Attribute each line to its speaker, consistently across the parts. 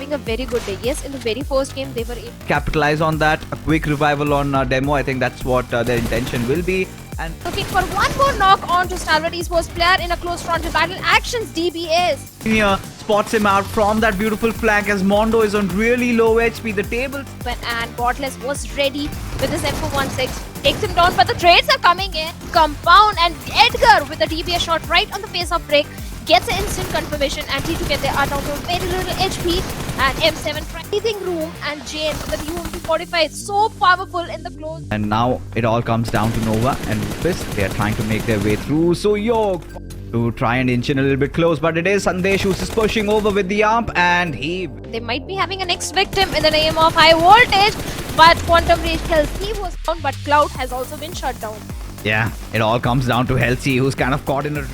Speaker 1: having a very good day. Yes, in the very first game, they were able to
Speaker 2: capitalize on that. A quick revival on demo. I think that's what their intention will be. And
Speaker 1: looking for one more knock on to Stalwart Esports player in a close frontal battle. Actions DBS.
Speaker 2: here spots him out from that beautiful flank as Mondo is on really low HP. The table
Speaker 1: And Botless was ready with his M416. Takes him down, but the trades are coming in. Compound and Edgar with a DBS shot right on the face of Brick. Gets an instant confirmation, and T2K they are down to very little HP. And M7 breathing room, and Jane with the UMP45 so powerful in the close.
Speaker 2: and now it all comes down to Nova and Rufus. They are trying to make their way through. So Yog to try and inch in a little bit close, but it is Sandesh who's just pushing over with the AMP, and he
Speaker 1: They might be having a next victim in the name of high voltage, but Quantum Rage Kelsey was down, but Cloud has also been shut down.
Speaker 2: yeah, it all comes down to Helsi who's kind of caught in a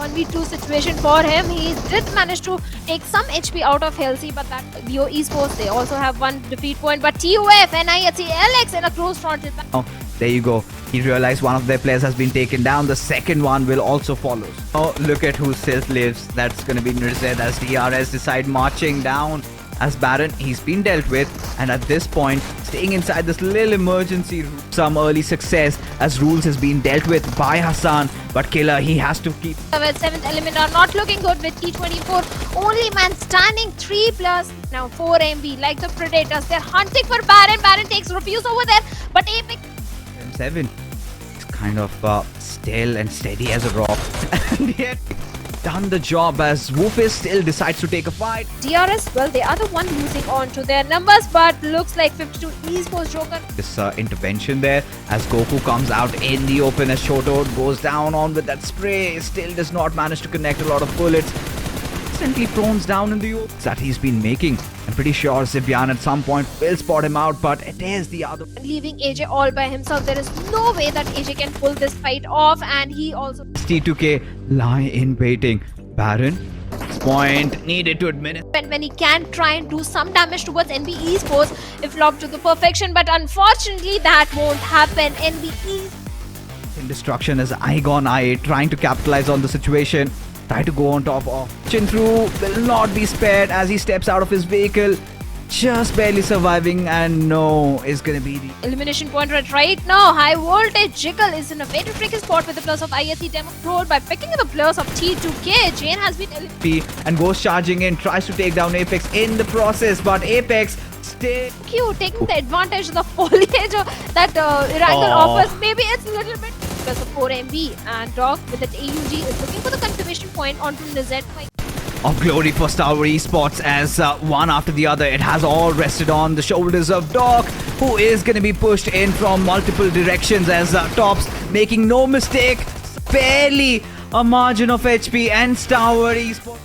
Speaker 1: 1v2 situation for him. He did manage to take some HP out of Halsey, but that Dio Esports, they also have one defeat point. But TUF, NIHC, LX in a close frontal battle.
Speaker 2: Oh, there you go. He realized one of their players has been taken down. The second one will also follow. Oh, look at who still lives. That's going to be Nirzed as DRS decide marching down. As Baron, he's been dealt with, and at this point, staying inside this little emergency room. Some early success as Rules has been dealt with by Hassan, but Killer, he has to keep.
Speaker 1: The 7th element are not looking good with T24. Only man standing 3+. Now 4 MB like the Predators. They're hunting for Baron. Baron takes Refuse over there, but Apex.
Speaker 2: M7 is kind of still and steady as a rock. And yet, done the job as Woofus still decides to take a fight.
Speaker 1: DRS, well, they are the one losing on to their numbers, but looks like 52 Esports Joker.
Speaker 2: This intervention there as Goku comes out in the open as Shoto goes down on with that spray. Still does not manage to connect a lot of bullets. Instantly prones down in the open that he's been making. I'm pretty sure Zibian at some point will spot him out, but it is the other.
Speaker 1: Leaving AJ all by himself, there is no way that AJ can pull this fight off, and he also
Speaker 2: T2K lie in waiting. Baron, point needed to administer.
Speaker 1: when he can try and do some damage towards NB Esports if lobbed to the perfection, but unfortunately that won't happen. NB Esports
Speaker 2: In destruction as Igon I trying to capitalize on the situation. Try to go on top of Chin through will not be spared as he steps out of his vehicle. Just barely surviving, and no, is gonna be the
Speaker 1: elimination point right now. High voltage Jiggle is in a very tricky spot with the plus of ISE demo control by picking the plus of T2K. Jane has been eliminated.
Speaker 2: and goes charging in, tries to take down Apex in the process, but Apex stay.
Speaker 1: Cute, taking the advantage of the foliage that Irangel offers. Maybe it's a little bit because of 4 MB, and Doc with that AUG is looking for the confirmation point onto the Z fight.
Speaker 2: Of glory for Stalwart Esports as one after the other, it has all rested on the shoulders of Doc, who is going to be pushed in from multiple directions as Tops, making no mistake, barely a margin of HP, and Stalwart Esports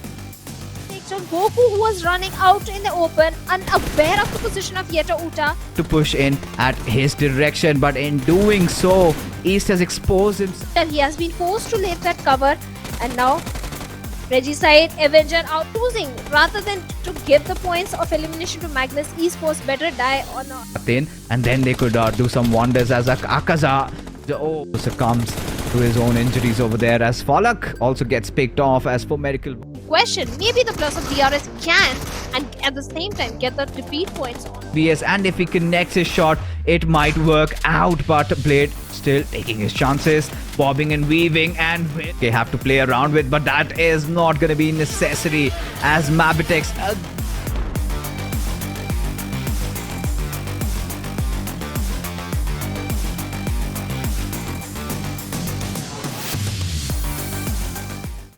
Speaker 1: Takes on Goku, who was running out in the open, unaware of the position of Yeto Uta.
Speaker 2: to push in at his direction, but in doing so, East has exposed himself.
Speaker 1: That he has been forced to leave that cover, and now Regicide, Avenger out losing rather than to give the points of elimination to Magnus Esports. Better die on a
Speaker 2: And then they could do some wonders as Akaza succumbs to his own injuries over there as Falak also gets picked off as for medical.
Speaker 1: question. Maybe the plus of DRS can, and at the same time get the defeat points on.
Speaker 2: BS, and if he connects his shot, it might work out, but Blade still taking his chances, bobbing and weaving, and they have to play around with, but that is not going to be necessary as Mabitex